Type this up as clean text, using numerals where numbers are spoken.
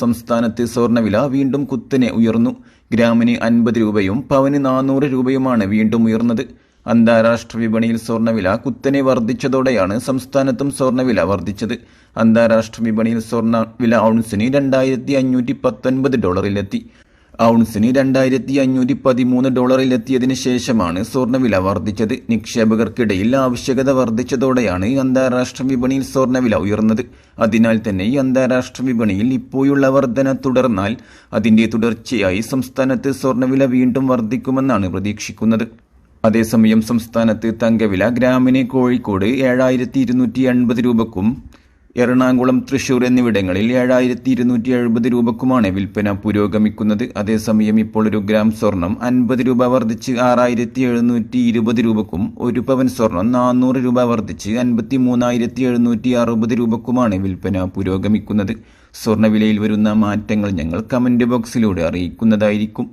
സംസ്ഥാനത്ത് സ്വർണ്ണവില വീണ്ടും കുത്തനെ ഉയർന്നു. ഗ്രാമിന് 50 രൂപയും പവന് 400 രൂപയുമാണ് വീണ്ടും ഉയർന്നത്. അന്താരാഷ്ട്ര വിപണിയിൽ സ്വർണ്ണവില കുത്തനെ വർദ്ധിച്ചതോടെയാണ് സംസ്ഥാനത്തും സ്വർണ്ണവില വർദ്ധിച്ചത്. അന്താരാഷ്ട്ര വിപണിയിൽ സ്വർണ്ണവില ഔൺസിന് $2,519 ഔൺസിന് $2,513 ശേഷമാണ് സ്വർണ്ണവില വർദ്ധിച്ചത്. നിക്ഷേപകർക്കിടയിൽ ആവശ്യകത വർദ്ധിച്ചതോടെയാണ് അന്താരാഷ്ട്ര വിപണിയിൽ സ്വർണ്ണവില ഉയർന്നത്. അതിനാൽ തന്നെ ഈ അന്താരാഷ്ട്ര വിപണിയിൽ ഇപ്പോഴുള്ള വർധന തുടർന്നാൽ അതിന്റെ തുടർച്ചയായി സംസ്ഥാനത്ത് സ്വർണ്ണവില വീണ്ടും വർദ്ധിക്കുമെന്നാണ് പ്രതീക്ഷിക്കുന്നത്. അതേസമയം സംസ്ഥാനത്ത് തങ്കവില ഗ്രാമിന് കോഴിക്കോട് 7,280 രൂപക്കും എറണാകുളം, തൃശൂർ എന്നിവിടങ്ങളിൽ 7,270 രൂപക്കുമാണ് വിൽപ്പന പുരോഗമിക്കുന്നത്. അതേസമയം ഇപ്പോൾ ഒരു ഗ്രാം സ്വർണം 50 രൂപ വർദ്ധിച്ച് 6,720 രൂപക്കും, ഒരു പവൻ സ്വർണം 400 രൂപ വർദ്ധിച്ച് 53,760 രൂപക്കുമാണ് വിൽപ്പന പുരോഗമിക്കുന്നത്. സ്വർണ്ണവിലയിൽ വരുന്ന മാറ്റങ്ങൾ ഞങ്ങൾ കമന്റ് ബോക്സിലൂടെ അറിയിക്കുന്നതായിരിക്കും.